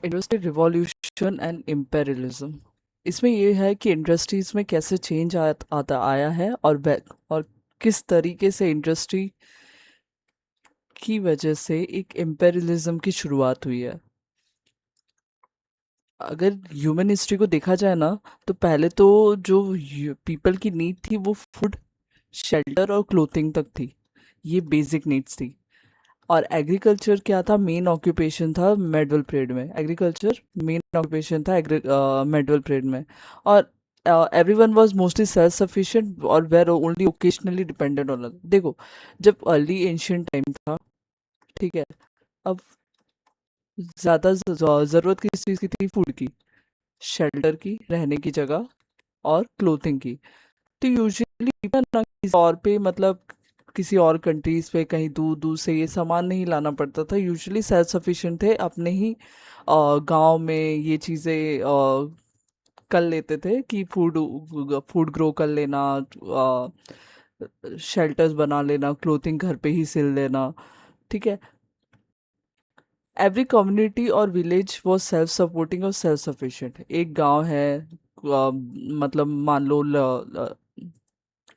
Industry revolution and imperialism. इसमें ये है कि इंडस्ट्रीज में कैसे चेंज आता आया है और किस तरीके से इंडस्ट्री की वजह से एक इम्पेरियलिज्म की शुरुआत हुई है। अगर ह्यूमन हिस्ट्री को देखा जाए ना, तो पहले तो जो पीपल की नीड थी वो फूड, शेल्टर और क्लोथिंग तक थी। ये बेसिक नीड्स थी। और एग्रीकल्चर क्या था, मेन ऑक्यूपेशन था मेडवल पीरियड में। एग्रीकल्चर मेन ऑक्यूपेशन था मेडवल पीरियड में। और everyone was mostly self sufficient और were only occasionally dependent on. देखो, जब अर्ली एंशियंट टाइम था, ठीक है, अब ज़्यादा ज़रूरत किस चीज़ की थी? फूड की, शेल्टर की, रहने की जगह और क्लोथिंग की। तो यूजुअली ना किसी और पे, मतलब किसी और कंट्रीज पे कहीं दूर दूर से ये सामान नहीं लाना पड़ता था। यूजुअली सेल्फ सफिशिएंट थे, अपने ही गांव में ये चीज़ें कर लेते थे कि फूड फूड ग्रो कर लेना, शेल्टर्स बना लेना, क्लोथिंग घर पे ही सिल लेना। ठीक है। एवरी कम्युनिटी और विलेज वो सेल्फ सपोर्टिंग और सेल्फ सफिशिएंट। एक गांव है, मतलब मान लो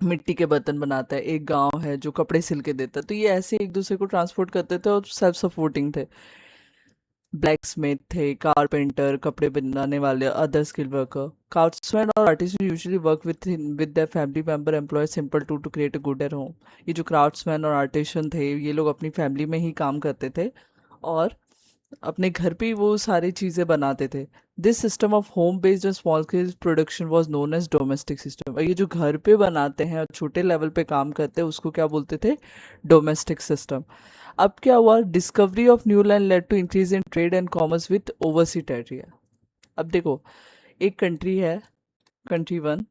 मिट्टी के बर्तन बनाता है, एक गांव है जो कपड़े सिल के देता है, तो ये ऐसे एक दूसरे को ट्रांसपोर्ट करते थे और सेल्फ सपोर्टिंग थे। ब्लैक स्मिथ थे, कारपेंटर, कपड़े बनाने वाले, अदर स्किल वर्कर, क्राफ्ट्समैन और artist usually work with their family member employ simple to create a good at home. ये जो क्राफ्ट्समैन और आर्टिशन थे, ये लोग अपनी फैमिली में ही काम करते थे और अपने घर पे ही वो सारी चीज़ें बनाते थे। This system of home based and small scale production was known as domestic system. और ये जो घर पे बनाते हैं और छोटे लेवल पे काम करते हैं, उसको क्या बोलते थे? Domestic system. अब क्या हुआ? Discovery of new land led to increase in trade and commerce with oversee territory. अब देखो, एक कंट्री है, कंट्री वन,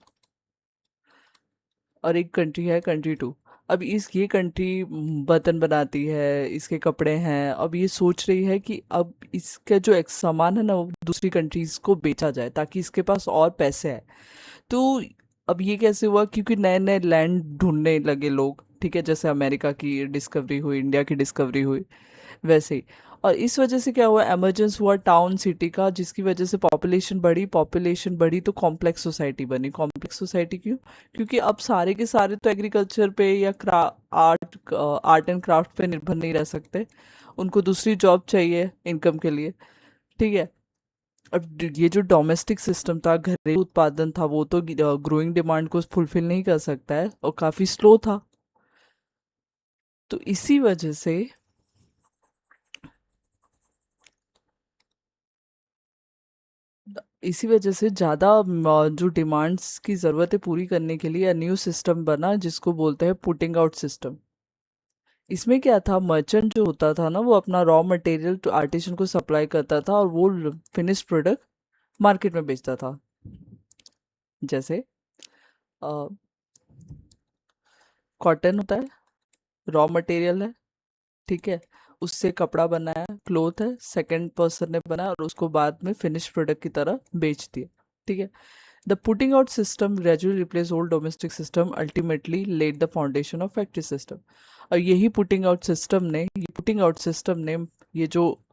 और एक कंट्री है, कंट्री टू। अब इस ये कंट्री बर्तन बनाती है, इसके कपड़े हैं, अब ये सोच रही है कि अब इसका जो एक सामान है ना, वो दूसरी कंट्रीज को बेचा जाए ताकि इसके पास और पैसे आए। तो अब ये कैसे हुआ? क्योंकि नए नए लैंड ढूंढने लगे लोग। ठीक है, जैसे अमेरिका की डिस्कवरी हुई, इंडिया की डिस्कवरी हुई, वैसे ही। और इस वजह से क्या हुआ? एमर्जेंस हुआ टाउन सिटी का, जिसकी वजह से पॉपुलेशन बढ़ी तो कॉम्प्लेक्स सोसाइटी बनी। कॉम्प्लेक्स सोसाइटी क्यों? क्योंकि अब सारे के सारे तो एग्रीकल्चर पे या आर्ट एंड क्राफ्ट पे निर्भर नहीं रह सकते। उनको दूसरी जॉब चाहिए इनकम के लिए। ठीक है। अब ये जो डोमेस्टिक सिस्टम था, घरेलू उत्पादन था, वो तो ग्रोइंग डिमांड को फुलफिल नहीं कर सकता है और काफ़ी स्लो था। तो इसी वजह से ज़्यादा जो डिमांड्स की ज़रूरत है पूरी करने के लिए न्यू सिस्टम बना, जिसको बोलते हैं पुटिंग आउट सिस्टम। इसमें क्या था? मर्चेंट जो होता था ना, वो अपना रॉ मटेरियल तो आर्टिसन को सप्लाई करता था और वो फिनिश्ड प्रोडक्ट मार्केट में बेचता था। जैसे कॉटन होता है, रॉ मटेरियल है, ठीक है, उससे कपड़ा बना है, क्लोथ है, सेकंड पर्सन ने बनाया और उसको बाद में फिनिश प्रोडक्ट की तरह बेच दिया। ठीक है। The putting out system gradually replaced old domestic system, ultimately laid the foundation of factory system। और यही पुटिंग आउट सिस्टम ने ये जो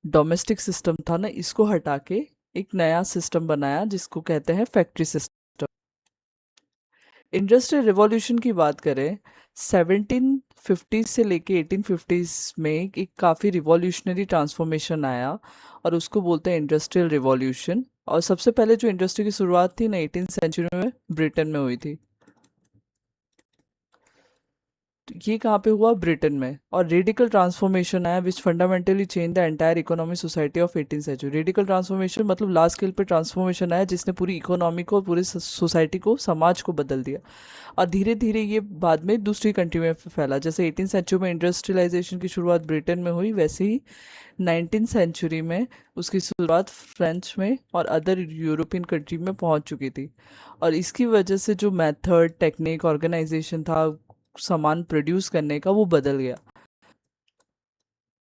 डोमेस्टिक सिस्टम था ना, इसको हटा के एक नया सिस्टम बनाया जिसको कहते हैं फैक्ट्री सिस्टम। इंडस्ट्रियल रिवॉल्यूशन की बात करें, 1750 से लेके 1850 में एक काफ़ी रिवॉल्यूशनरी ट्रांसफॉर्मेशन आया और उसको बोलते हैं इंडस्ट्रियल रिवॉल्यूशन। और सबसे पहले जो इंडस्ट्री की शुरुआत थी ना, 18th सेंचुरी में ब्रिटेन में हुई थी। तो ये कहाँ पे हुआ? ब्रिटेन में। और रेडिकल ट्रांसफॉर्मेशन आया which fundamentally change the entire economic society of 18th century. Radical transformation मतलब लार्ज स्केल पे ट्रांसफॉर्मेशन आया जिसने पूरी इकोनॉमी को, पूरी सोसाइटी को, समाज को बदल दिया। और धीरे धीरे ये बाद में दूसरी कंट्री में फैला। जैसे 18th सेंचुरी में इंडस्ट्रियलाइजेशन की शुरुआत ब्रिटेन में हुई, वैसे ही 19th सेंचुरी में उसकी शुरुआत फ्रेंच में और अदर यूरोपियन कंट्री में पहुंच चुकी थी। और इसकी वजह से जो मेथड, टेक्निक, ऑर्गेनाइजेशन था सामान प्रोड्यूस करने का, वो बदल गया।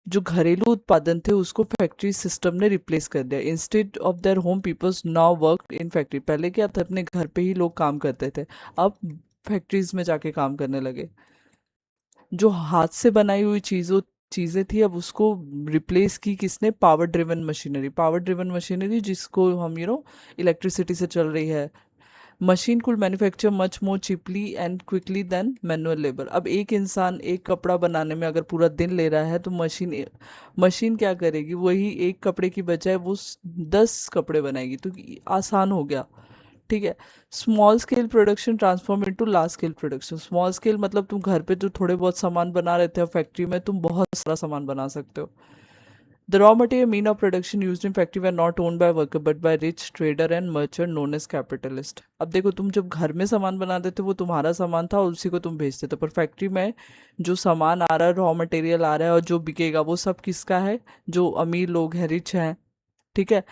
जो घरेलू उत्पादन थे उसको फैक्ट्री सिस्टम ने रिप्लेस कर दिया। Instead of their home peoples now work in factory. पहले क्या था? अपने घर पे ही लोग काम करते थे, अब फैक्ट्रीज में जाके काम करने लगे। जो हाथ से बनाई हुई चीज़ें थी, अब उसको रिप्लेस की किसने? Power driven machinery. Power driven machinery जिसको हम इलेक्ट्रिसिटी से चल रही है। Machine could manufacture much more cheaply and quickly than manual labour. अब एक इंसान एक कपड़ा बनाने में अगर पूरा दिन ले रहा है तो मशीन मशीन क्या करेगी? वही एक कपड़े की बजाय वो 10 कपड़े बनाएगी, तो आसान हो गया। ठीक है। Small scale production transform into large scale production. Small scale मतलब तुम घर पे जो थोड़े बहुत सामान बना रहे थे, फैक्ट्री में तुम बहुत सारा सामान बना सकते हो। The raw material mean of production used in factory were not owned by worker but by rich trader and merchant known as capitalist। अब देखो, तुम जब घर में सामान बनाते थे वो तुम्हारा सामान था और उसी को तुम बेचते थे, पर फैक्ट्री में जो सामान आ रहा है, रॉ मटेरियल आ रहा है और जो बिकेगा वो सब किसका है? जो अमीर लोग हैं, रिच हैं। ठीक है।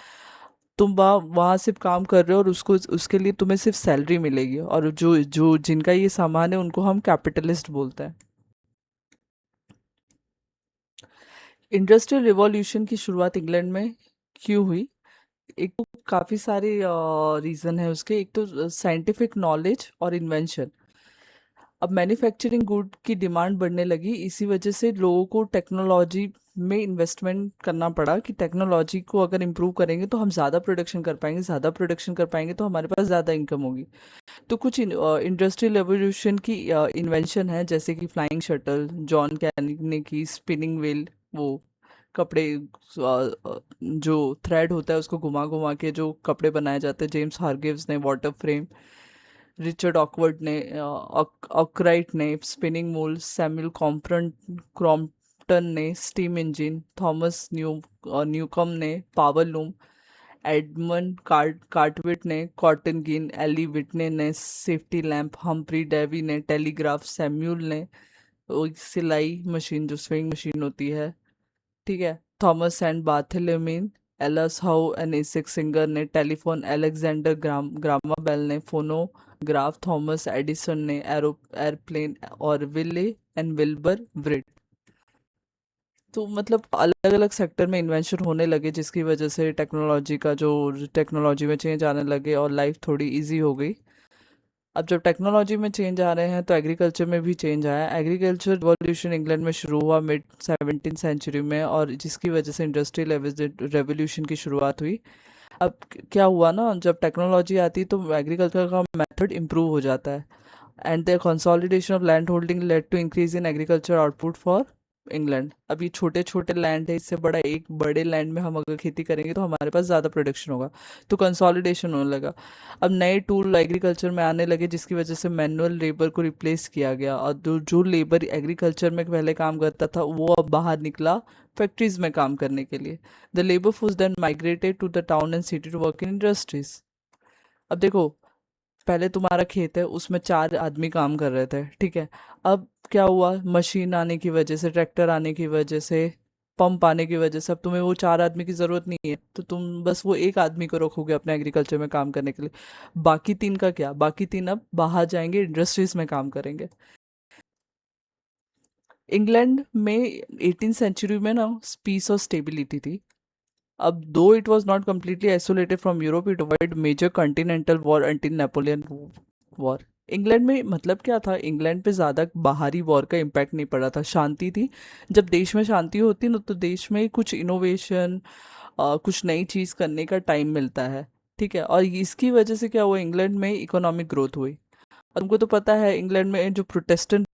तुम वहाँ वहाँ सिर्फ काम कर रहे हो और उसको उसके लिए तुम्हें सिर्फ सैलरी मिलेगी, और जो जो जिनका ये सामान है उनको हम कैपिटलिस्ट बोलते हैं। इंडस्ट्रियल रिवॉल्यूशन की शुरुआत इंग्लैंड में क्यों हुई? एक तो काफ़ी सारे रीज़न है उसके। एक तो साइंटिफिक नॉलेज और इन्वेंशन। अब मैन्युफैक्चरिंग गुड की डिमांड बढ़ने लगी, इसी वजह से लोगों को टेक्नोलॉजी में इन्वेस्टमेंट करना पड़ा कि टेक्नोलॉजी को अगर इम्प्रूव करेंगे तो हम ज़्यादा प्रोडक्शन कर पाएंगे, ज़्यादा प्रोडक्शन कर पाएंगे तो हमारे पास ज़्यादा इनकम होगी। तो कुछ इंडस्ट्रियल रेवोल्यूशन की इन्वेंशन है, जैसे कि फ्लाइंग शटल, जॉन कैनिंग ने की, स्पिनिंग व्हील, वो कपड़े जो थ्रेड होता है उसको घुमा घुमा के जो कपड़े बनाए जाते हैं, जेम्स हारग्रीव्स ने वाटर फ्रेम, रिचर्ड ऑकवर्ड ने, ऑकराइट ने स्पिनिंग मूल, सैमुअल क्रॉम्पटन ने स्टीम इंजन, थॉमस न्यूकम ने पावर लूम, एडमंड कार्टविट ने कॉटन गिन, एली विटने ने सेफ्टी लैंप, हम्फ्री डेवी ने टेलीग्राफ, सैम्यूल ने वो सिलाई मशीन जो स्विंग मशीन होती है। ठीक है। थॉमस एंड बार्थेलोमीन Elias Howe and Isaac Singer ने टेलीफोन, अलेक्जेंडर ग्रामा बेल ने फोनोग्राफ, थॉमस एडिसन ने एयरप्लेन, और विले एंड विल्बर ब्रिट। तो मतलब अलग अलग सेक्टर में इन्वेंशन होने लगे जिसकी वजह से टेक्नोलॉजी में चेंज आने लगे और लाइफ थोड़ी इजी हो गई। अब जब टेक्नोलॉजी में चेंज आ रहे हैं तो एग्रीकल्चर में भी चेंज आया। एग्रीकल्चर रिवॉल्यूशन इंग्लैंड में शुरू हुआ मिड 17th सेंचुरी में, और जिसकी वजह से इंडस्ट्रियल रेवोल्यूशन की शुरुआत हुई। अब क्या हुआ ना, जब टेक्नोलॉजी आती तो एग्रीकल्चर का मेथड इम्प्रूव हो जाता है, and the consolidation of land holding led to increase in agriculture output for England. अब ये छोटे छोटे लैंड है, इससे बड़ा एक बड़े लैंड में हम अगर खेती करेंगे तो हमारे पास ज़्यादा प्रोडक्शन होगा, तो कंसोलिडेशन होने लगा। अब नए टूल एग्रीकल्चर में आने लगे जिसकी वजह से मैनुअल लेबर को रिप्लेस किया गया, और जो जो लेबर एग्रीकल्चर में पहले काम करता था वो अब बाहर निकला फैक्ट्रीज में काम करने के लिए। The labour force then migrated to the town and city to work in industries. अब देखो, पहले तुम्हारा खेत है उसमें 4 आदमी काम कर रहे थे, ठीक है। अब क्या हुआ, मशीन आने की वजह से, ट्रैक्टर आने की वजह से, पंप आने की वजह से अब तुम्हें वो 4 आदमी की ज़रूरत नहीं है, तो तुम बस वो एक आदमी को रखोगे अपने एग्रीकल्चर में काम करने के लिए। बाकी 3 का क्या? बाकी 3 अब बाहर जाएंगे, इंडस्ट्रीज में काम करेंगे। इंग्लैंड में 18th सेंचुरी में ना पीस और स्टेबिलिटी थी। अब though it was not completely isolated from Europe, it avoid major continental war until Napoleon war. England में मतलब क्या था, इंग्लैंड पे ज़्यादा बाहरी वॉर का इम्पैक्ट नहीं पड़ा था, शांति थी। जब देश में शांति होती है ना तो देश में कुछ इनोवेशन, कुछ नई चीज़ करने का टाइम मिलता है। ठीक है। और इसकी वजह से क्या हुआ, इंग्लैंड में इकोनॉमिक ग्रोथ हुई। और तुमको तो पता है इंग्लैंड में जो प्रोटेस्टेंट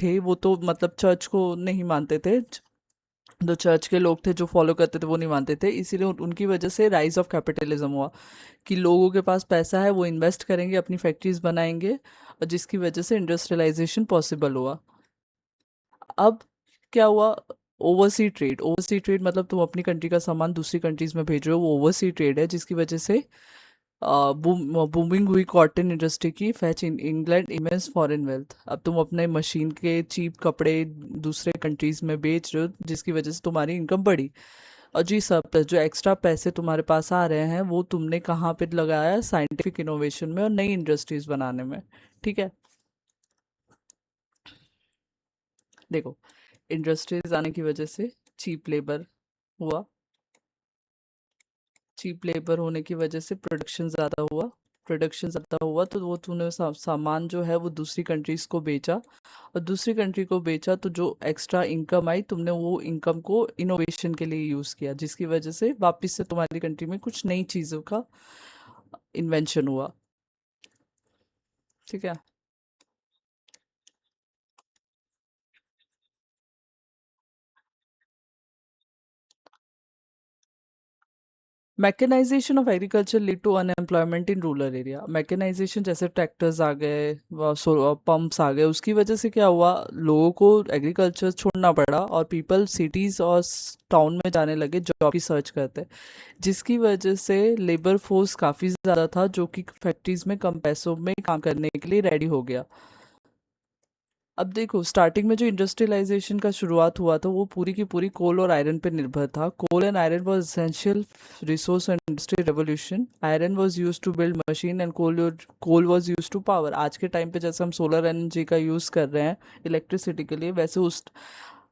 थे वो तो मतलब चर्च को नहीं मानते थे। जो चर्च के लोग थे जो फॉलो करते थे वो नहीं मानते थे, इसीलिए उनकी वजह से राइज ऑफ कैपिटलिज्म हुआ, कि लोगों के पास पैसा है वो इन्वेस्ट करेंगे, अपनी फैक्ट्रीज बनाएंगे, और जिसकी वजह से इंडस्ट्रियलाइजेशन पॉसिबल हुआ। अब क्या हुआ, ओवरसी ट्रेड मतलब तुम अपनी कंट्री का सामान दूसरी कंट्रीज में भेज रहे हो, वो ओवरसी ट्रेड है, जिसकी वजह से बूमिंग हुई कॉटन इंडस्ट्री की, fetch in England immense foreign wealth. अब तुम अपने मशीन के चीप कपड़े दूसरे कंट्रीज में बेच रहे हो जिसकी वजह से तुम्हारी इनकम बढ़ी। और जी सब जो एक्स्ट्रा पैसे तुम्हारे पास आ रहे हैं वो तुमने कहाँ पे लगाया? साइंटिफिक इनोवेशन में और नई इंडस्ट्रीज बनाने में। ठीक है। देखो, इंडस्ट्रीज आने की वजह से चीप लेबर हुआ, चीप लेबर होने की वजह से प्रोडक्शन ज़्यादा हुआ, प्रोडक्शन ज़्यादा हुआ तो वो तूने सामान जो है वो दूसरी कंट्रीज को बेचा, और दूसरी कंट्री को बेचा तो जो एक्स्ट्रा इनकम आई तुमने वो इनकम को इनोवेशन के लिए यूज़ किया, जिसकी वजह से वापस से तुम्हारी कंट्री में कुछ नई चीज़ों का इन्वेंशन हुआ। ठीक है। Mechanisation of agriculture lead to unemployment in rural area. Mechanisation जैसे ट्रैक्टर्स आ गए, पंप्स आ गए, उसकी वजह से क्या हुआ, लोगों को एग्रीकल्चर छोड़ना पड़ा और पीपल सिटीज़ और टाउन में जाने लगे जॉब की सर्च करते, जिसकी वजह से लेबर फोर्स काफ़ी ज़्यादा था जो कि फैक्ट्रीज में कम पैसों में काम करने के लिए रेडी हो गया। अब देखो, स्टार्टिंग में जो इंडस्ट्रियलाइजेशन का शुरुआत हुआ था वो पूरी की पूरी कोल और आयरन पर निर्भर था। Coal and iron was essential resource and industrial revolution. Iron was used to build machine and coal was used to power. आज के टाइम पे जैसे हम सोलर एनर्जी का यूज़ कर रहे हैं इलेक्ट्रिसिटी के लिए, वैसे उस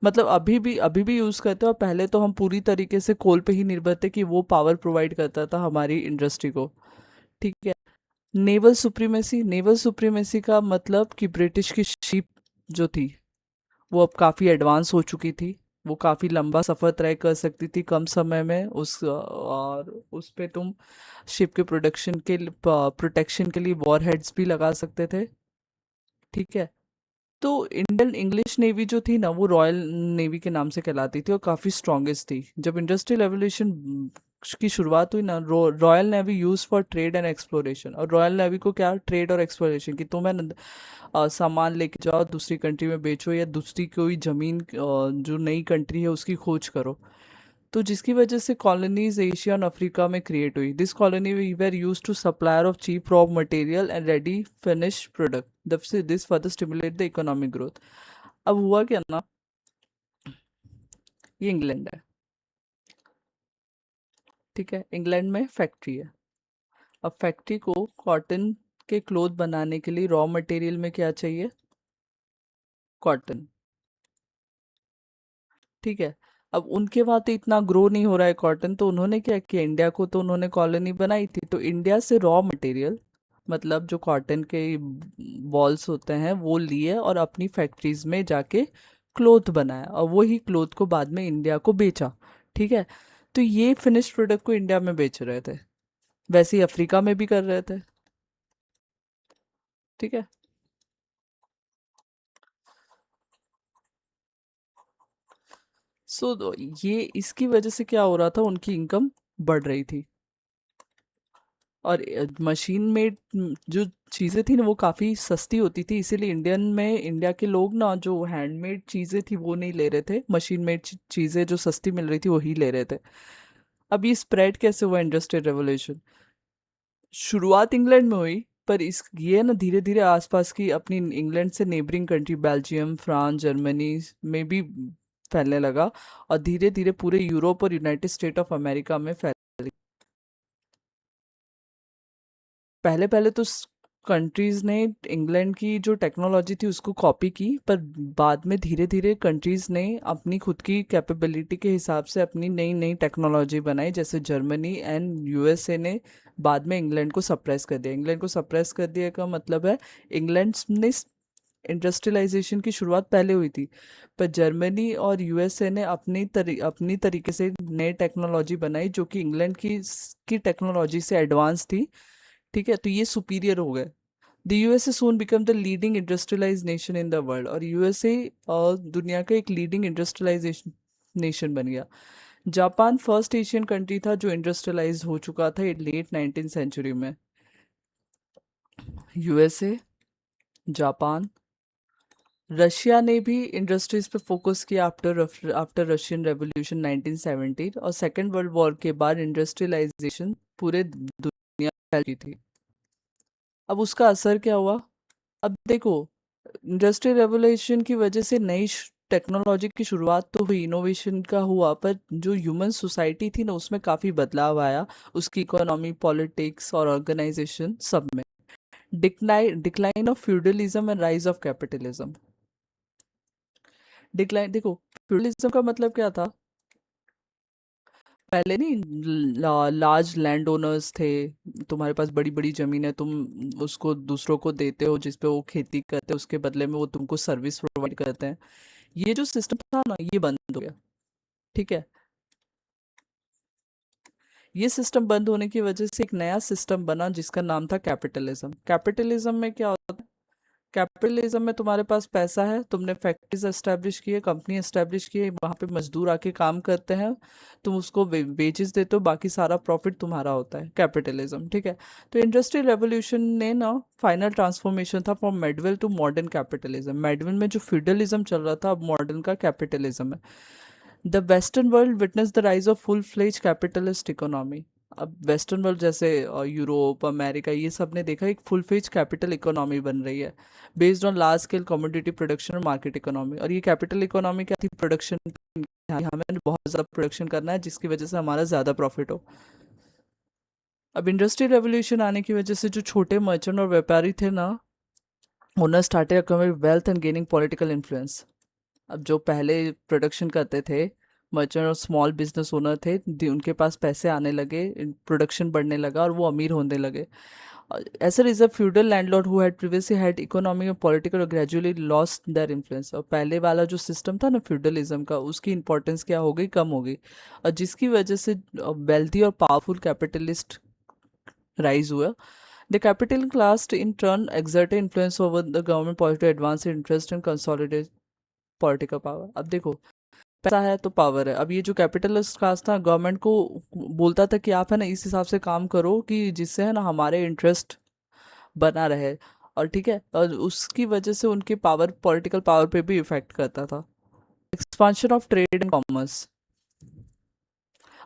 मतलब अभी भी यूज़ करते हैं, और पहले तो हम पूरी तरीके से कोल पे ही निर्भर थे कि वो पावर प्रोवाइड करता था हमारी इंडस्ट्री को। ठीक है। नेवल सुप्रीमेसी का मतलब कि ब्रिटिश की शिप जो थी वो अब काफ़ी एडवांस हो चुकी थी। वो काफ़ी लंबा सफ़र तय कर सकती थी कम समय में, और उस पे तुम शिप के प्रोटेक्शन के लिए वॉर हेड्स भी लगा सकते थे। ठीक है। तो इंडियन इंग्लिश नेवी जो थी ना वो रॉयल नेवी के नाम से कहलाती थी और काफ़ी स्ट्रॉन्गेस्ट थी। जब इंडस्ट्रियल रेवोल्यूशन की शुरुआत हुई ना, royal navy use for trade and exploration. और रॉयल नेवी को क्या, ट्रेड और एक्सप्लोरेशन की तुम्हें सामान लेके जाओ दूसरी कंट्री में बेचो, या दूसरी कोई ज़मीन जो नई कंट्री है उसकी खोज करो। तो जिसकी वजह से कॉलोनीज एशिया और अफ्रीका में क्रिएट हुई। This colony were use to supplier of cheap raw material and ready finish product, this further stimulate the economic growth. अब हुआ क्या ना, ये इंग्लैंड है। ठीक है, इंग्लैंड में फैक्ट्री है। अब फैक्ट्री को कॉटन के क्लोथ बनाने के लिए रॉ मटेरियल में क्या चाहिए, कॉटन। ठीक है। अब उनके वहाँ तो इतना ग्रो नहीं हो रहा है कॉटन, तो उन्होंने क्या किया, इंडिया को तो उन्होंने कॉलोनी बनाई थी, तो इंडिया से रॉ मटेरियल मतलब जो कॉटन के बॉल्स होते हैं वो लिए और अपनी फैक्ट्रीज में जाके क्लोथ बनाया, और वही क्लोथ को बाद में इंडिया को बेचा। ठीक है। तो ये फिनिश प्रोडक्ट को इंडिया में बेच रहे थे, वैसे ही अफ्रीका में भी कर रहे थे। ठीक है। सो ये इसकी वजह से क्या हो रहा था, उनकी इनकम बढ़ रही थी। और मशीन मेड जो चीज़ें थी ना वो काफ़ी सस्ती होती थी, इसीलिए इंडिया के लोग ना जो हैंडमेड चीज़ें थी वो नहीं ले रहे थे, मशीन मेड चीज़ें जो सस्ती मिल रही थी वही ले रहे थे। अब ये स्प्रेड कैसे हुआ इंडस्ट्रियल रेवोल्यूशन, शुरुआत इंग्लैंड में हुई, पर इस ये ना धीरे धीरे आसपास की अपनी इंग्लैंड से neighbouring country Belgium, France, Germany में भी फैलने लगा, और धीरे धीरे पूरे यूरोप और यूनाइटेड स्टेट ऑफ अमेरिका में फैल। पहले पहले तो कंट्रीज ने इंग्लैंड की जो टेक्नोलॉजी थी उसको कॉपी की, पर बाद में धीरे धीरे कंट्रीज ने अपनी खुद की कैपेबिलिटी के हिसाब से अपनी नई नई टेक्नोलॉजी बनाई, जैसे जर्मनी एंड यूएसए ने बाद में इंग्लैंड को सप्रेस कर दिया। इंग्लैंड को सप्रेस कर दिया का मतलब है, इंग्लैंड ने इंडस्ट्रियलाइजेशन की शुरुआत पहले हुई थी, पर जर्मनी और यूएसए ने अपनी तरीके से नई टेक्नोलॉजी बनाई जो कि इंग्लैंड की टेक्नोलॉजी से एडवांस थी। ठीक है, तो ये सुपीरियर हो गए। The USA soon become the leading industrialise nation in the world, और यूएसए दुनिया का एक लीडिंग इंडस्ट्रियलाइजेशन नेशन बन गया। जापान फर्स्ट एशियन कंट्री था जो इंडस्ट्रियलाइज हो चुका था लेट 19 सेंचुरी में। यूएसए, जापान, रशिया ने भी इंडस्ट्रीज पे फोकस किया आफ्टर आफ्टर रशियन रेवोल्यूशन 1917, और सेकेंड वर्ल्ड वॉर के बाद इंडस्ट्रियलाइजेशन पूरे दुनिया में फैल गई थी। अब उसका असर क्या हुआ, अब देखो, इंडस्ट्रियल रेवोल्यूशन की वजह से नई टेक्नोलॉजी की शुरुआत तो हुई, इनोवेशन का हुआ, पर जो ह्यूमन सोसाइटी थी ना उसमें काफ़ी बदलाव आया, उसकी इकोनॉमी, पॉलिटिक्स और ऑर्गेनाइजेशन सब में। Decline of feudalism and rise of capitalism. Decline देखो, फ्यूडलिज्म का मतलब क्या था, पहले नहीं, लार्ज लैंड ओनर्स थे, तुम्हारे पास बड़ी बड़ी जमीन है, तुम उसको दूसरों को देते हो जिस पे वो खेती करते हैं, उसके बदले में वो तुमको सर्विस प्रोवाइड करते हैं। ये जो सिस्टम था ना, ये बंद हो गया। ठीक है। ये सिस्टम बंद होने की वजह से एक नया सिस्टम बना जिसका नाम था कैपिटलिज्म। कैपिटलिज्म में क्या होता है? कैपिटलिज्म में तुम्हारे पास पैसा है, तुमने फैक्ट्रीज एस्टेब्लिश की है, कंपनी एस्टेब्लिश की है, वहाँ पे मजदूर आके काम करते हैं, तुम उसको वेजेस देते हो, बाकी सारा प्रॉफिट तुम्हारा होता है। कैपिटलिज्म, ठीक है। तो इंडस्ट्रियल रेवोल्यूशन ने ना फाइनल ट्रांसफॉर्मेशन था फ्रॉम मेडवेल टू मॉडर्न कैपिटलिज्म। मेडवेल में जो फ्यूडलिज्म चल रहा था, अब मॉडर्न का कैपिटलिज्म है। The western world witness the rise of full fledge capitalist economy. अब वेस्टर्न वर्ल्ड जैसे यूरोप, अमेरिका, ये सब ने देखा एक फुल फ्लेज कैपिटल इकोनॉमी बन रही है, based on large scale commodity production और मार्केट इकोनॉमी। और ये कैपिटल इकोनॉमी क्या थी? प्रोडक्शन। हमें बहुत ज़्यादा प्रोडक्शन करना है जिसकी वजह से हमारा ज़्यादा प्रॉफिट हो। अब इंडस्ट्रियल रेवोल्यूशन आने की वजह से जो छोटे मर्चेंट और व्यापारी थे ना, owner started acquiring wealth and gaining political influence. अब जो पहले प्रोडक्शन करते थे, मर्चेंट और स्मॉल बिजनेस ओनर थे, उनके पास पैसे आने लगे, प्रोडक्शन बढ़ने लगा और वो अमीर होने लगे। As a result feudal landlord who had previously had economic और political gradually lost their influence. और पहले वाला जो सिस्टम था ना फ्यूडलिज्म का, उसकी इंपॉर्टेंस क्या हो गई? कम हो गई। और जिसकी वजह से वेल्थी और पावरफुल कैपिटलिस्ट राइज हुआ। The capital class in turn exerted influence over the government policy to advance its interest and consolidate political power. अब देखो, पैसा है तो पावर है। अब ये जो कैपिटलिस्ट क्लास था, गवर्नमेंट को बोलता था कि आप है ना इस हिसाब से काम करो कि जिससे है ना हमारे इंटरेस्ट बना रहे। और ठीक है, और उसकी वजह से उनके पावर, पॉलिटिकल पावर पे भी इफेक्ट करता था। Expansion of trade and commerce.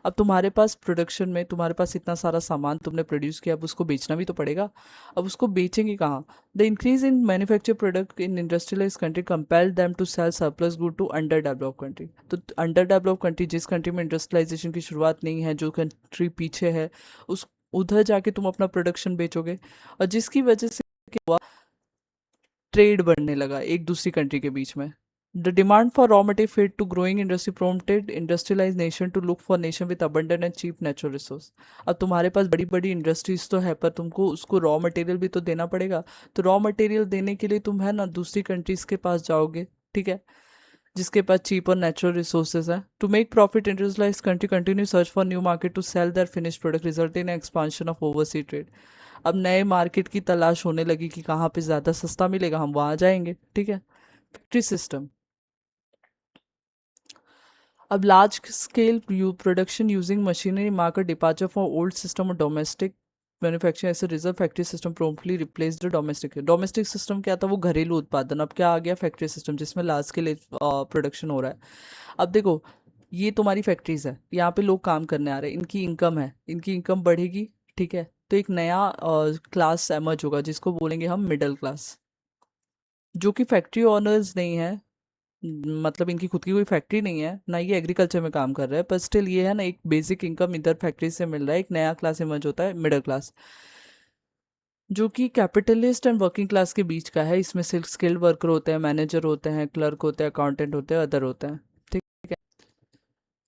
अब तुम्हारे पास प्रोडक्शन में, तुम्हारे पास इतना सारा सामान तुमने प्रोड्यूस किया, अब उसको बेचना भी तो पड़ेगा। अब उसको बेचेंगे कहाँ? The increase in manufacture product in industrialise country compelled them to sell surplus good to under develop country. तो अंडर डेवलप कंट्री, जिस कंट्री में इंडस्ट्रियलाइजेशन की शुरुआत नहीं है, जो कंट्री पीछे है, उस उधर जाके तुम अपना प्रोडक्शन बेचोगे। और जिसकी वजह से क्या हुआ? ट्रेड बढ़ने लगा एक दूसरी कंट्री के बीच में। The demand for raw material fed to growing industry prompted industrialise nation to look for nation with abundant and cheap natural resource. अब तुम्हारे पास बड़ी बड़ी इंडस्ट्रीज तो है, पर तुमको उसको रॉ मटेरियल भी तो देना पड़ेगा। तो रॉ मटेरियल देने के लिए तुम है ना दूसरी कंट्रीज के पास जाओगे, ठीक है, जिसके पास चीप और नेचुरल रिसोर्सेज हैं। To make profit industrialise country continue search for new market to sell their finish product, result in expansion of oversea trade. अब नए मार्केट की तलाश होने लगी कि कहाँ पे ज़्यादा सस्ता मिलेगा, हम वहाँ जाएंगे, ठीक है। Factory system. अब large scale production using machinery market departure for old system और डोमेस्टिक मैन्युफैक्चरिंग ऐसे reserve factory system promptly replace the domestic. Domestic system क्या था? वो घरेलू उत्पादन। अब क्या आ गया? फैक्ट्री सिस्टम, जिसमें लार्ज स्केल प्रोडक्शन हो रहा है। अब देखो, ये तुम्हारी फैक्ट्रीज है, यहाँ पे लोग काम करने आ रहे हैं, इनकी इनकम है, इनकी इनकम बढ़ेगी, ठीक है। तो एक नया क्लास एमर्ज होगा जिसको बोलेंगे हम मिडिल क्लास, जो कि फैक्ट्री ओनर्स नहीं है। मतलब इनकी खुद की कोई फैक्ट्री नहीं है ना, ये एग्रीकल्चर में काम कर रहा है, पर स्टिल ये है ना एक बेसिक इनकम इधर फैक्ट्री से मिल रहा है। एक नया क्लास इमर्ज होता है, मिडिल क्लास, जो कि कैपिटलिस्ट एंड वर्किंग क्लास के बीच का है। इसमें सिर्फ स्किल्ड वर्कर होते हैं, मैनेजर होते हैं, क्लर्क होते हैं, अकाउंटेंट होते हैं, अदर होते हैं, ठीक है।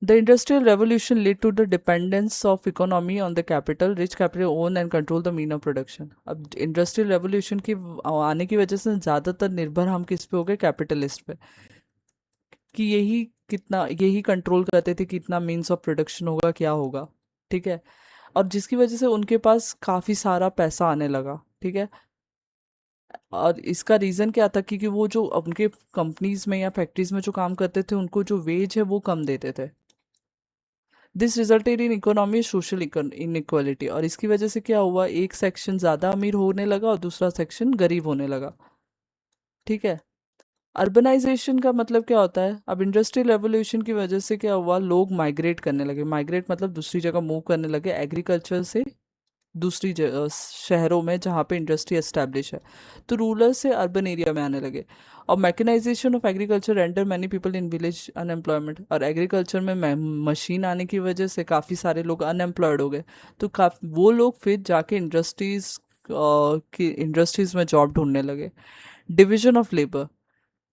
The industrial revolution lead to the dependence of economy on the capital, rich capital own and control the mean of production. अब इंडस्ट्रियल रेवोल्यूशन की आने की वजह से ज़्यादातर निर्भर हम किस पे हो गए? कैपिटलिस्ट पे, कि यही कंट्रोल करते थे कि कितना मीन्स ऑफ प्रोडक्शन होगा, क्या होगा, ठीक है। और जिसकी वजह से उनके पास काफ़ी सारा पैसा आने लगा, ठीक है। और इसका रीज़न क्या था? क्योंकि वो जो उनके कंपनीज में या फैक्ट्रीज में जो काम करते थे, उनको जो वेज है वो कम देते थे। This resulted in economy social inequality. और इसकी वजह से क्या हुआ? एक सेक्शन ज़्यादा अमीर होने लगा और दूसरा सेक्शन गरीब होने लगा, ठीक है। अर्बनाइजेशन का मतलब क्या होता है? अब इंडस्ट्रियल रेवोल्यूशन की वजह से क्या हुआ? लोग माइग्रेट करने लगे। माइग्रेट मतलब दूसरी जगह मूव करने लगे, एग्रीकल्चर से दूसरी शहरों में जहाँ पे इंडस्ट्री एस्टैब्लिश है। तो रूरल से अर्बन एरिया में आने लगे। और mechanisation of agriculture render many people in village unemployment. और एग्रीकल्चर में मशीन आने की वजह से काफ़ी सारे लोग अनएम्प्लॉयड हो गए। तो वो लोग फिर जाके इंडस्ट्रीज़ में जॉब ढूंढने लगे। Division of labour.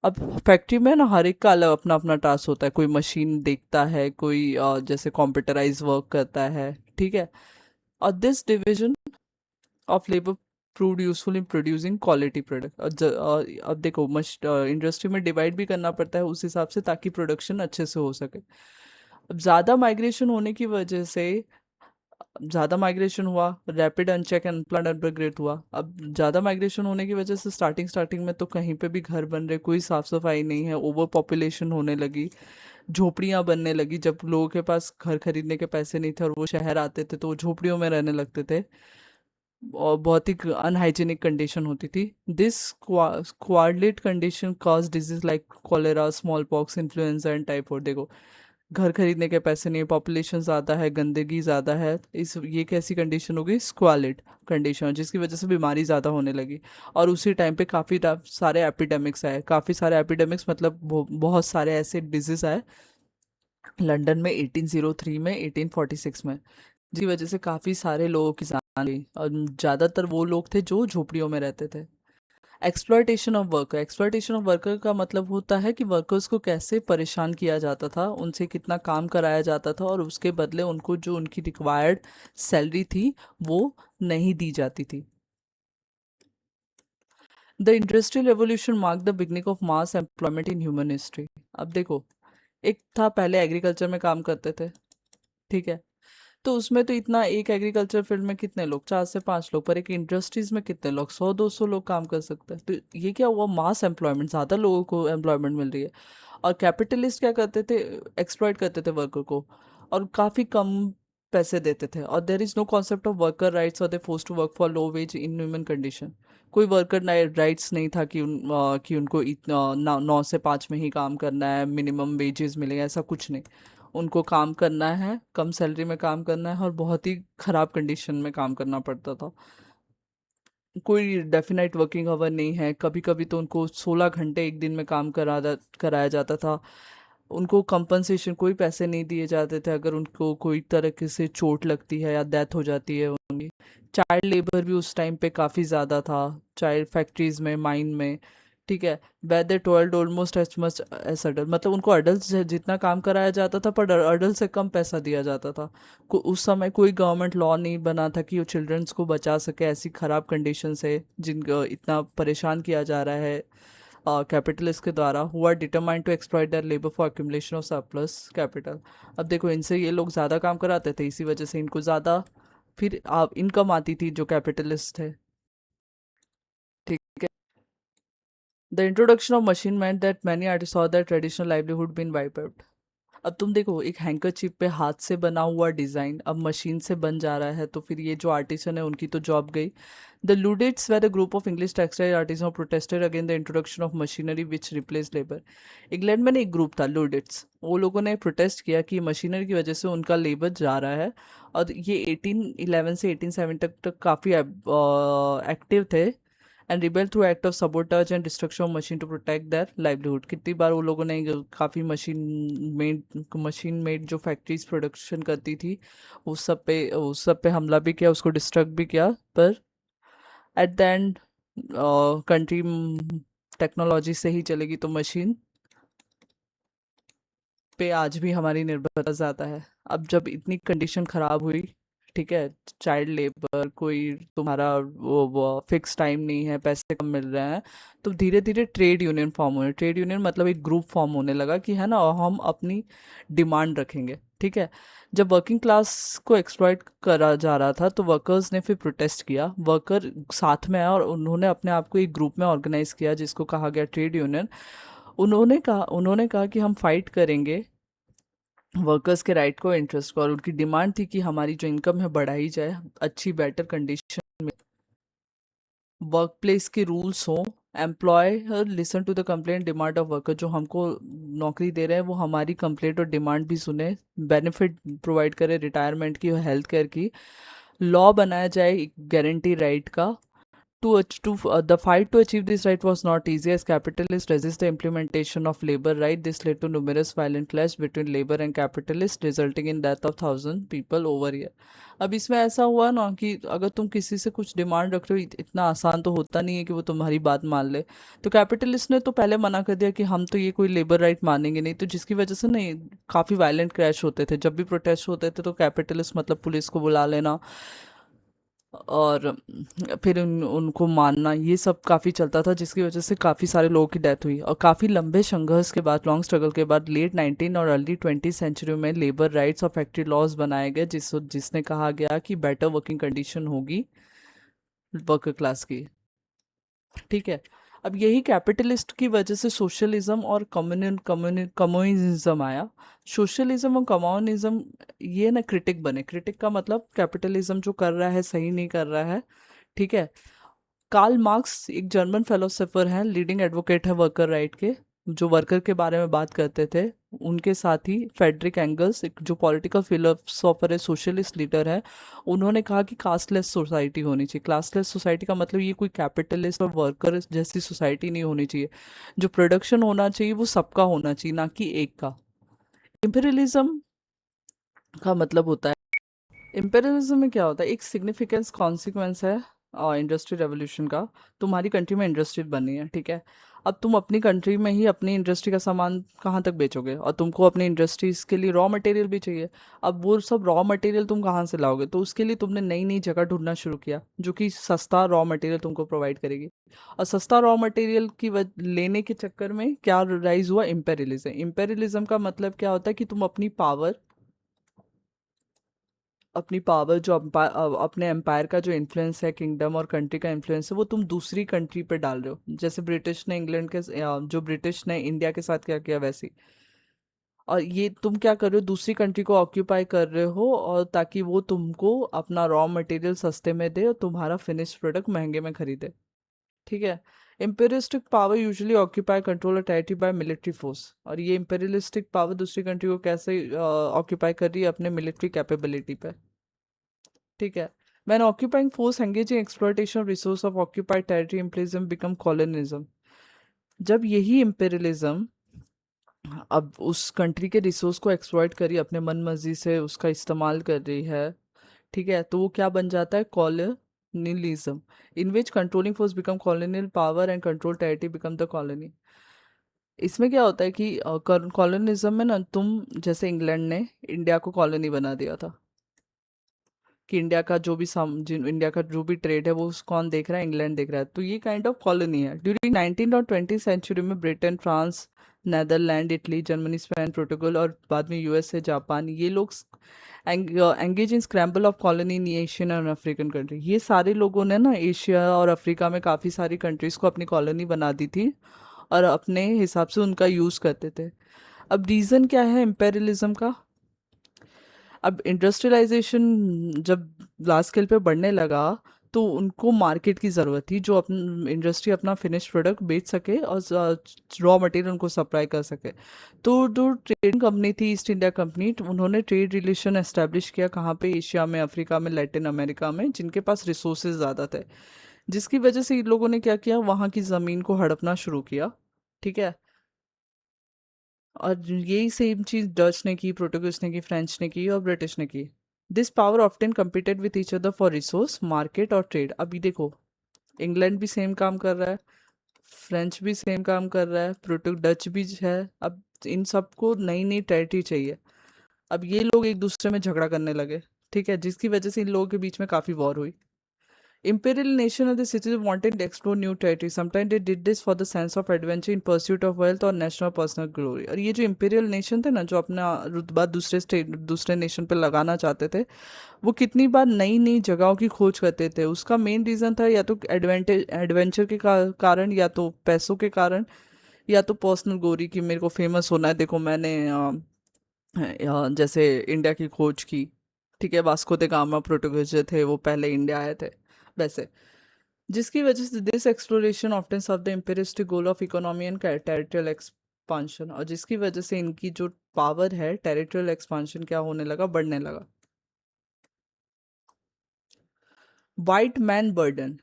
अब फैक्ट्री में ना हर एक का अलग अपना अपना टास्क होता है, कोई मशीन देखता है, कोई जैसे कंप्यूटराइज वर्क करता है, ठीक है। और this division of labour prove useful in producing quality product. अब देखो इंडस्ट्री में डिवाइड भी करना पड़ता है उस हिसाब से, ताकि प्रोडक्शन अच्छे से हो सके। अब ज़्यादा माइग्रेशन होने की वजह से, ज़्यादा माइग्रेशन हुआ, rapid uncheck and plan upgrade हुआ। अब ज़्यादा माइग्रेशन होने की वजह से स्टार्टिंग स्टार्टिंग में तो कहीं पे भी घर बन रहे, कोई साफ सफाई नहीं है, ओवर पॉपुलेशन होने लगी, झोपड़ियाँ बनने लगी। जब लोगों के पास घर खरीदने के पैसे नहीं थे और वो शहर आते थे तो वो झोपड़ियों में रहने लगते थे, और बहुत ही अनहाइजीनिक कंडीशन होती थी। This squalid condition cause disease like cholera, small pox, influenza and typhoid. देखो, घर खरीदने के पैसे नहीं, पॉपुलेशन ज़्यादा है, गंदगी ज़्यादा है, इस ये कैसी कंडीशन हो गई, स्क्वालिड कंडीशन, जिसकी वजह से बीमारी ज़्यादा होने लगी। और उसी टाइम पे काफ़ी सारे एपिडेमिक्स आए, काफ़ी सारे एपिडेमिक्स मतलब बहुत सारे ऐसे डिजीज़ आए लंदन में 1803 में, 1846 में, जिसकी वजह से काफ़ी सारे लोगों की जान गई, और ज़्यादातर वो लोग थे जो झोपड़ियों में रहते थे। Exploitation of worker, exploitation of worker का मतलब होता है कि वर्कर्स को कैसे परेशान किया जाता था, उनसे कितना काम कराया जाता था, और उसके बदले उनको जो उनकी रिक्वायर्ड सैलरी थी वो नहीं दी जाती थी। The industrial revolution mark the beginning of mass employment in human history. अब देखो, एक था पहले एग्रीकल्चर में काम करते थे, ठीक है, तो उसमें तो इतना, एक एग्रीकल्चर फील्ड में कितने लोग, 4 से 5 लोग, पर एक इंडस्ट्रीज में कितने लोग, 100-200 लोग काम कर सकते हैं। तो ये क्या हुआ, मास एम्प्लॉयमेंट, ज़्यादा लोगों को एम्प्लॉयमेंट मिल रही है। और कैपिटलिस्ट क्या करते थे, एक्सप्लॉइट करते थे वर्कर को, और काफ़ी कम पैसे देते थे। और there is no concept of worker rights, और they force to work for low wage inhuman condition. कोई वर्कर राइट्स नहीं था कि कि उनको इतना 9 से 5 में ही काम करना है, मिनिमम वेजेस मिलेंगे, ऐसा कुछ नहीं। उनको काम करना है, कम सैलरी में काम करना है, और बहुत ही ख़राब कंडीशन में काम करना पड़ता था। कोई डेफिनेट वर्किंग आवर नहीं है, कभी कभी तो उनको 16 घंटे एक दिन में काम कराया जाता था। उनको कंपनसेशन, कोई पैसे नहीं दिए जाते थे अगर उनको कोई तरह से चोट लगती है या डेथ हो जाती है उनकी। चाइल्ड लेबर भी उस टाइम पे काफ़ी ज़्यादा था, चाइल्ड फैक्ट्रीज में, माइन में, ठीक है। Where they told almost as much as adult, मतलब उनको अडल्ट से जितना काम कराया जाता था, पर अडल्ट से कम पैसा दिया जाता था। उस समय कोई गवर्नमेंट लॉ नहीं बना था कि वो चिल्ड्रंस को बचा सके ऐसी ख़राब कंडीशन से, जिनको इतना परेशान किया जा रहा है कैपिटलिस्ट के द्वारा, who are determined to exploit their labour for accumulation of surplus capital. अब देखो, इनसे ये लोग ज़्यादा काम कराते थे, इसी वजह से इनको ज़्यादा फिर इनकम आती थी जो कैपिटलिस्ट थे, ठीक है। The introduction of machine meant that many artist saw their traditional livelihood been wipe out. अब तुम देखो, एक हैंकरचीफ पे हाथ से बना हुआ डिज़ाइन अब मशीन से बन जा रहा है, तो फिर ये जो आर्टिसन है उनकी तो जॉब गई। The Luddites were a group of English textile artisan protested against the introduction of machinery which replace labour. England में ना एक ग्रुप था लुडिट्स, वो लोगों ने प्रोटेस्ट किया कि मशीनरी की वजह से उनका लेबर जा रहा है। और ये 1811 से 1870 तक काफ़ी एक्टिव थे, and rebel through act of sabotage and destruction of machine to protect their livelihood. कितनी बार वो लोगों ने काफ़ी मशीन मेड जो फैक्ट्रीज प्रोडक्शन करती थी, उस सब पे हमला भी किया, उसको डिस्ट्रक्ट भी किया, पर at the end country technology से ही चलेगी, तो मशीन पे आज भी हमारी निर्भरता ज़्यादा है। अब जब इतनी कंडीशन ख़राब हुई, ठीक है, चाइल्ड लेबर, कोई तुम्हारा वो फिक्स टाइम नहीं है, पैसे कम मिल रहे हैं, तो धीरे धीरे ट्रेड यूनियन फॉर्म हुए। ट्रेड यूनियन मतलब एक ग्रुप फॉर्म होने लगा कि है ना, हम अपनी डिमांड रखेंगे, ठीक है। जब वर्किंग क्लास को एक्सप्लॉइट करा जा रहा था, तो वर्कर्स ने फिर प्रोटेस्ट किया, वर्कर साथ में आया और उन्होंने अपने आप को एक ग्रुप में ऑर्गेनाइज किया जिसको कहा गया ट्रेड यूनियन। उन्होंने कहा कि हम फाइट करेंगे वर्कर्स के राइट को, इंटरेस्ट को, और उनकी डिमांड थी कि हमारी जो इनकम है बढ़ाई जाए, अच्छी बेटर कंडीशन में, वर्क प्लेस के रूल्स हों, employer listen to the complaint demand of worker, जो हमको नौकरी दे रहे हैं वो हमारी कंप्लेंट और डिमांड भी सुने, बेनिफिट प्रोवाइड करे, रिटायरमेंट की और हेल्थ केयर की। लॉ बनाया जाए एक गारंटी राइट का, The fight to achieve this right was not easy as capitalists resist the implementation of labor right. This led to numerous violent clash between labor and capitalists, resulting in death of thousand people over year. अब इसमें ऐसा हुआ ना कि अगर तुम किसी से कुछ डिमांड रख रहे हो, इतना आसान तो होता नहीं है कि वो तुम्हारी बात मान ले। तो कैपिटलिस्ट ने तो पहले मना कर दिया कि हम तो ये कोई लेबर राइट मानेंगे नहीं, तो जिसकी वजह से ना काफ़ी वायलेंट क्रैश होते थे। जब भी प्रोटेस्ट होते थे तो कैपिटलिस्ट मतलब पुलिस को बुला लेना और फिर उनको मानना, ये सब काफ़ी चलता था, जिसकी वजह से काफ़ी सारे लोगों की डेथ हुई। और काफ़ी लंबे संघर्ष के बाद, लॉन्ग स्ट्रगल के बाद, लेट 19 और अर्ली 20 सेंचुरी में लेबर राइट्स और फैक्ट्री लॉज बनाए गए, जिसने कहा गया कि बेटर वर्किंग कंडीशन होगी वर्कर क्लास की। ठीक है। अब यही कैपिटलिस्ट की वजह से सोशलिज्म और कम्युनिज्म आया। सोशलिज्म और कम्युनिज्म ये ना क्रिटिक बने। क्रिटिक का मतलब कैपिटलिज्म जो कर रहा है सही नहीं कर रहा है। ठीक है। कार्ल मार्क्स एक जर्मन फिलोसोफर हैं, लीडिंग एडवोकेट है वर्कर राइट के, जो वर्कर के बारे में बात करते थे। उनके साथ ही फ्रेडरिक एंगल्स, एक जो पॉलिटिकल फिलोसोफर है, सोशलिस्ट लीडर है, उन्होंने कहा कि कास्टलेस सोसाइटी होनी चाहिए। क्लासलेस सोसाइटी का मतलब ये कोई कैपिटलिस्ट और वर्कर जैसी सोसाइटी नहीं होनी चाहिए। जो प्रोडक्शन होना चाहिए वो सबका होना चाहिए, ना कि एक का। इम्पेरियलिज्म का मतलब होता है, इम्पेरियलिज्म में क्या होता है, एक सिग्निफिकेंस कॉन्सिक्वेंस है इंडस्ट्री रेवोल्यूशन का। तुम्हारी कंट्री में इंडस्ट्री बनी है, ठीक है। अब तुम अपनी कंट्री में ही अपनी इंडस्ट्री का सामान कहाँ तक बेचोगे, और तुमको अपनी इंडस्ट्रीज के लिए रॉ मटेरियल भी चाहिए। अब वो सब रॉ मटेरियल तुम कहाँ से लाओगे, तो उसके लिए तुमने नई नई जगह ढूंढना शुरू किया जो कि सस्ता रॉ मटेरियल तुमको प्रोवाइड करेगी। और सस्ता रॉ मटेरियल लेने के चक्कर में क्या राइज हुआ, इम्पेरियलिज्म। इम्पेरियलिज्म का मतलब क्या होता है कि तुम अपनी पावर जो अपने एम्पायर का जो इन्फ्लुएंस है, किंगडम और कंट्री का इन्फ्लुएंस है, वो तुम दूसरी कंट्री पे डाल रहे हो। जैसे ब्रिटिश ने इंग्लैंड के जो ब्रिटिश ने इंडिया के साथ क्या किया वैसे ही। और ये तुम क्या कर रहे हो, दूसरी कंट्री को ऑक्यूपाई कर रहे हो, और ताकि वो तुमको अपना रॉ मटेरियल सस्ते में दे और तुम्हारा फिनिश प्रोडक्ट महंगे में खरीदे। ठीक है। imperialistic power usually occupy control और टेरिटरी बाय मिलिट्री फोर्स, और ये imperialistic पावर दूसरी कंट्री को कैसे ऑक्यूपाई कर रही है, अपने मिलिट्री कैपेबिलिटी पे। ठीक है। When occupying force engage in exploitation of resource of occupied territory, imperialism become colonialism। जब यही imperialism अब उस कंट्री के रिसोर्स को एक्सप्लॉइट करी, अपने मन मर्जी से उसका इस्तेमाल कर रही है, ठीक है, तो वो क्या बन जाता है, colonialism. In which controlling force become colonial power and control territory become the colony. इसमें क्या होता है कि कॉलोनिज्म में ना, तुम जैसे इंग्लैंड ने इंडिया को कॉलोनी बना दिया था, कि इंडिया का जो भी इंडिया का जो भी ट्रेड है वो कौन देख रहा है, इंग्लैंड देख रहा है, तो ये काइंड ऑफ कॉलोनी है। ड्यूरिंग 19 और 20 सेंचुरी में Britain, France, Netherland, Italy, Germany, Spain, Portugal और बाद में यूएसए, जापान, ये लोग engage in scramble of colony in Asian और अफ्रीकन कंट्री। ये सारे लोगों ने ना एशिया और अफ्रीका में काफ़ी सारी कंट्रीज़ को अपनी कॉलोनी बना दी थी, और अपने हिसाब से उनका यूज़ करते थे। अब रीज़न क्या है इम्पेरियलिज्म का। अब इंडस्ट्रियलाइजेशन जब लार्ज स्केल पे बढ़ने लगा, तो उनको मार्केट की ज़रूरत थी, जो अपन इंडस्ट्री अपना फिनिश प्रोडक्ट बेच सके और रॉ मटेरियल उनको सप्लाई कर सके। तो जो ट्रेडिंग कंपनी थी ईस्ट इंडिया कंपनी, उन्होंने ट्रेड रिलेशन एस्टेब्लिश किया कहाँ पे, एशिया में, अफ्रीका में, लैटिन अमेरिका में, जिनके पास रिसोर्सेज ज़्यादा थे। जिसकी वजह से इन लोगों ने क्या किया, वहाँ की ज़मीन को हड़पना शुरू किया। ठीक है। और यही सेम चीज़ डच ने की, पोर्टुगीज ने की, फ्रेंच ने की और ब्रिटिश ने की। This power often competed with each other for resource, market और ट्रेड। अभी देखो, इंग्लैंड भी सेम काम कर रहा है, फ्रेंच भी सेम काम कर रहा है, डच भी है। अब इन सबको नई नई टेरिटरी चाहिए। अब ये लोग एक दूसरे में झगड़ा करने लगे। ठीक है, जिसकी वजह से इन लोगों के बीच में काफ़ी वॉर हुई। Imperial nation of the cities wanted to explore new territory. Sometimes they did this for the sense of adventure in pursuit of wealth or national personal glory। और ये जो imperial nation थे ना, जो अपना रुतबा दूसरे स्टेट दूसरे नेशन पे लगाना चाहते थे, वो कितनी बार नई नई जगहों की खोज करते थे। उसका मेन रीज़न था या तो एडवेंचर के कारण, या तो पैसों के कारण, या तो पर्सनल ग्लोरी की मेरे को फेमस होना है, देखो मैंने जैसे इंडिया की खोज की। ठीक है, वास्को द गामा पोर्टुगीज जो थे वो पहले इंडिया आए थे, वैसे। जिसकी वजह से this exploration often serve the imperialistic goal of economy and territorial expansion, और जिसकी वजह से इनकी जो पावर है, टेरिटोरियल एक्सपांशन क्या होने लगा, बढ़ने लगा। White man burden.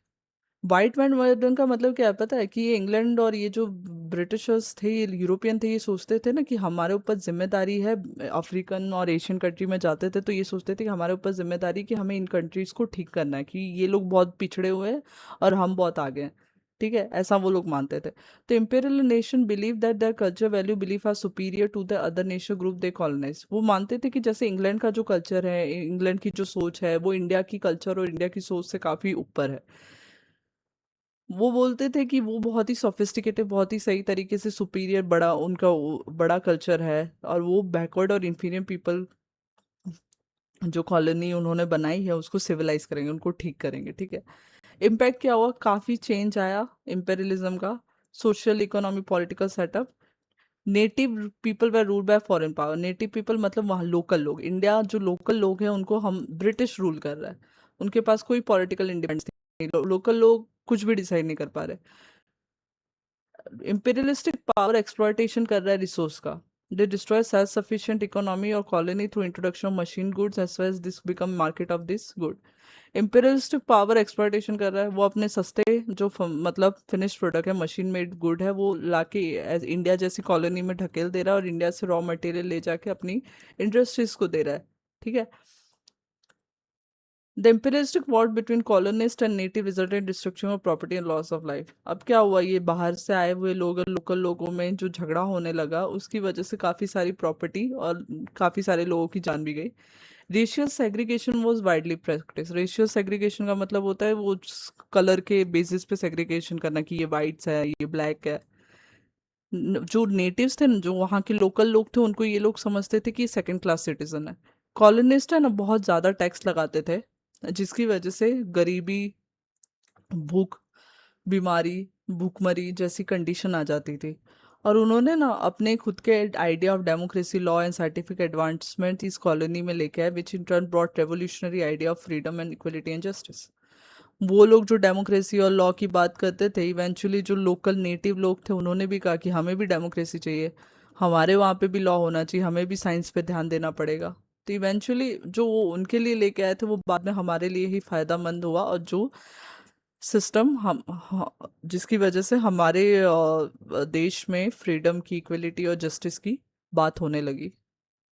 White man modern का मतलब क्या है पता है? कि ये इंग्लैंड और ये जो ब्रिटिशर्स थे, ये यूरोपियन थे, ये सोचते थे ना कि हमारे ऊपर जिम्मेदारी है। अफ्रीकन और एशियन कंट्री में जाते थे तो ये सोचते थे कि हमारे ऊपर जिम्मेदारी कि हमें इन कंट्रीज को ठीक करना है, कि ये लोग बहुत पिछड़े हुए हैं और हम बहुत आगे हैं। ठीक है, ऐसा वो लोग मानते थे। तो imperial nation believe that their culture value belief are superior to the other nation group they colonise. वो मानते थे कि जैसे इंग्लैंड का जो कल्चर है, इंग्लैंड की जो सोच है, वो इंडिया की कल्चर और इंडिया की सोच से काफी ऊपर है। वो बोलते थे कि वो बहुत ही सोफिस्टिकेटेड, बहुत ही सही तरीके से सुपीरियर, बड़ा उनका बड़ा कल्चर है, और वो बैकवर्ड और इंफीरियर पीपल जो कॉलोनी उन्होंने बनाई है उसको सिविलाइज करेंगे, उनको ठीक करेंगे। ठीक है, इम्पैक्ट क्या हुआ? काफी चेंज आया इम्पेरियलिज्म का। Social, economy, political setup. Native people were rule by foreign power. Native people मतलब वहाँ लोकल लोग, इंडिया जो लोकल लोग हैं उनको हम ब्रिटिश रूल कर रहा है। उनके पास कोई पॉलिटिकल इंडिपेंडेंस नहीं, लोकल लोग कुछ भी डिसाइड नहीं कर पा रहे। imperialistic power exploitation कर रहा है रिसोर्स का। they destroy self sufficient economy और colony through introduction of machine goods as well as this become market of this good। imperialistic power exploitation कर रहा है, वो अपने सस्ते जो मतलब फिनिश प्रोडक्ट है, मशीन मेड गुड है, वो लाके इंडिया जैसी कॉलोनी में ढकेल दे रहा है और इंडिया से रॉ मटेरियल ले जाके अपनी इंडस्ट्रीज को दे रहा है। ठीक है। The imperialistic war between colonist and native resulted in destruction of property and loss of life। अब क्या हुआ? ये बाहर से आए हुए लोग और लोकल लोगों में जो झगड़ा होने लगा, उसकी वजह से काफी सारी प्रॉपर्टी और काफी सारे लोगों की जान भी गई। Racial segregation was widely practice. Racial segregation का मतलब होता है वो कलर के बेसिस पे सेग्रीगेशन करना, कि ये वाइट्स है, ये ब्लैक है। जो नेटिव्स थे ना, जो वहाँ के लोकल लोग थे, उनको ये लोग समझते थे कि सेकंड क्लास सिटीजन है। कॉलोनिस्ट है ना, बहुत ज्यादा टैक्स लगाते थे, जिसकी वजह से गरीबी, भूख, बीमारी, भूखमरी जैसी कंडीशन आ जाती थी। और उन्होंने ना अपने खुद के idea of democracy, law and scientific advancement इस कॉलोनी में लेके आए, which in turn brought revolutionary idea of freedom and equality and justice. वो लोग जो डेमोक्रेसी और लॉ की बात करते थे, इवेंचुअली जो लोकल नेटिव लोग थे उन्होंने भी कहा कि हमें भी डेमोक्रेसी चाहिए, हमारे वहाँ पे भी लॉ होना चाहिए, हमें भी साइंस पे ध्यान देना पड़ेगा। तो इवेंचुअली जो वो उनके लिए लेके आए थे वो बाद में हमारे लिए ही फायदा मंद हुआ, और जो सिस्टम जिसकी वजह से हमारे देश में फ्रीडम की, इक्वलिटी और जस्टिस की बात होने लगी।